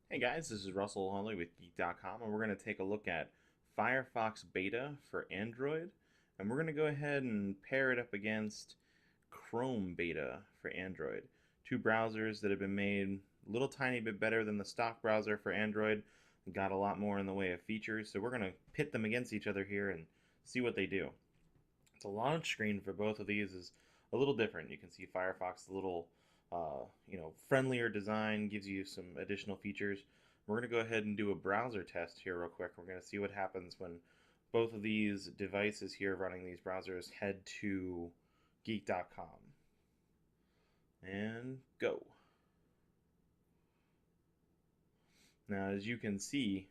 Hey guys, this is Russell Hunley with Geek.com, and we're going to take a look at Firefox Beta for Android, and we're going to go ahead and pair it up against Chrome Beta for Android. Two browsers that have been made a little tiny bit better than the stock browser for Android, got a lot more in the way of features, so we're going to pit them against each other here and see what they do. The launch screen for both of these is a little different. You can see Firefox a little, friendlier design, gives you some additional features. We're going to go ahead and do a browser test here real quick. We're going to see what happens when both of these devices here running these browsers head to Geek.com. And go. Now, as you can see,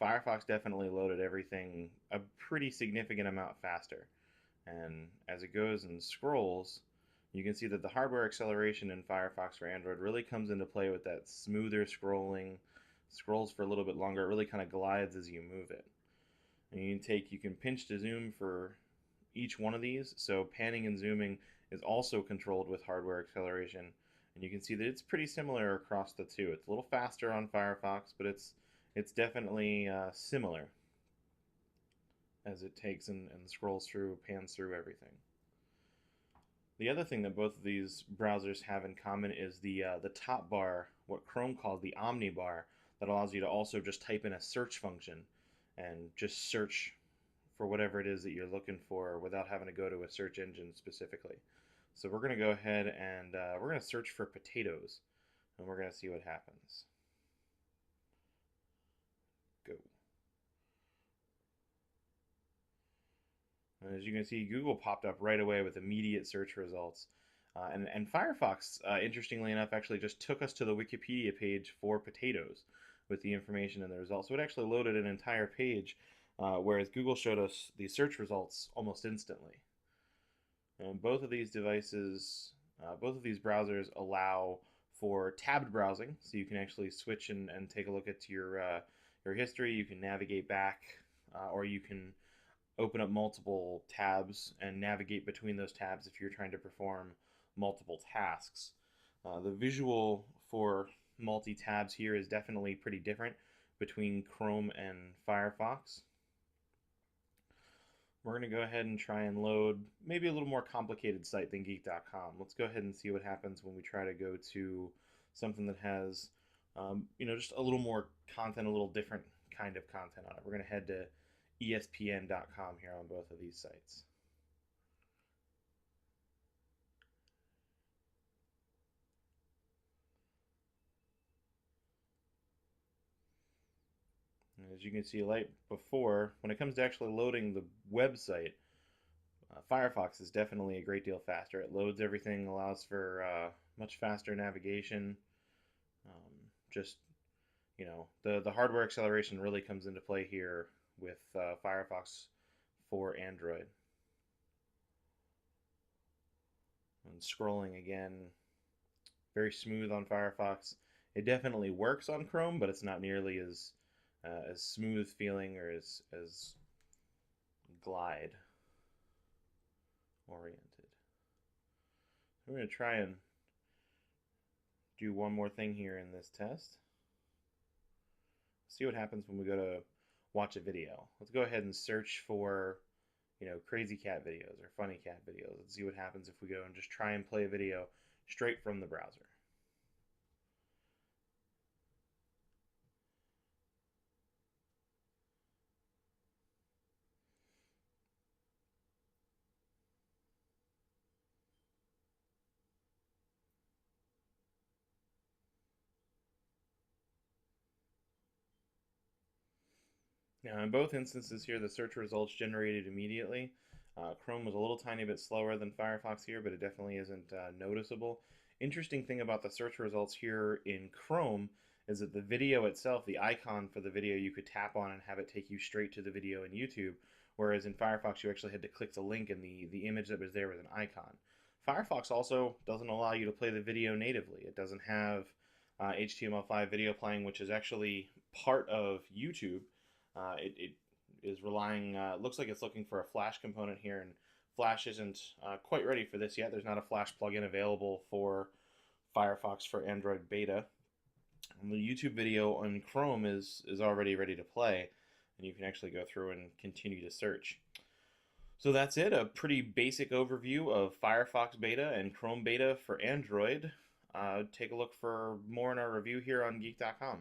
Firefox definitely loaded everything a pretty significant amount faster. And as it goes and scrolls, you can see that the hardware acceleration in Firefox for Android really comes into play with that smoother scrolling, scrolls for a little bit longer. It really kind of glides as you move it. And you can pinch to zoom for each one of these. So panning and zooming is also controlled with hardware acceleration. And you can see that it's pretty similar across the two. It's a little faster on Firefox, but it's definitely similar as it takes and scrolls through, pans through everything. The other thing that both of these browsers have in common is the top bar, what Chrome calls the Omni bar, that allows you to also just type in a search function and just search for whatever it is that you're looking for without having to go to a search engine specifically. So we're going to go ahead and we're going to search for potatoes, and we're going to see what happens. Go. As you can see, Google popped up right away with immediate search results. And Firefox, interestingly enough, actually just took us to the Wikipedia page for potatoes with the information and the results. So it actually loaded an entire page, whereas Google showed us the search results almost instantly. And both of these devices, both of these browsers allow for tabbed browsing, so you can actually switch and take a look at your history. You can navigate back, or you can open up multiple tabs and navigate between those tabs if you're trying to perform multiple tasks. The visual for multi-tabs here is definitely pretty different between Chrome and Firefox. We're going to go ahead and try and load maybe a little more complicated site than Geek.com. Let's go ahead and see what happens when we try to go to something that has, just a little more content, a little different kind of content on it. We're going to head to ESPN.com here on both of these sites. And as you can see right before, when it comes to actually loading the website, Firefox is definitely a great deal faster. It loads everything, allows for much faster navigation. Um, just the hardware acceleration really comes into play here with Firefox for Android. And scrolling again, very smooth on Firefox. It definitely works on Chrome, but it's not nearly as smooth feeling or as glide oriented. We're going to try and do one more thing here in this test. See what happens when we go to watch a video. Let's go ahead and search for, crazy cat videos or funny cat videos. Let's see what happens if we go and just try and play a video straight from the browser. Now, in both instances here, the search results generated immediately. Chrome was a little tiny bit slower than Firefox here, but it definitely isn't noticeable. Interesting thing about the search results here in Chrome is that the video itself, the icon for the video, you could tap on and have it take you straight to the video in YouTube, whereas in Firefox you actually had to click the link and the image that was there was an icon. Firefox also doesn't allow you to play the video natively. It doesn't have HTML5 video playing, which is actually part of YouTube. It is relying, looks like it's looking for a Flash component here, and Flash isn't quite ready for this yet. There's not a Flash plugin available for Firefox for Android beta. The YouTube video on Chrome is already ready to play, and you can actually go through and continue to search. So that's it, a pretty basic overview of Firefox beta and Chrome beta for Android. Take a look for more in our review here on Geek.com.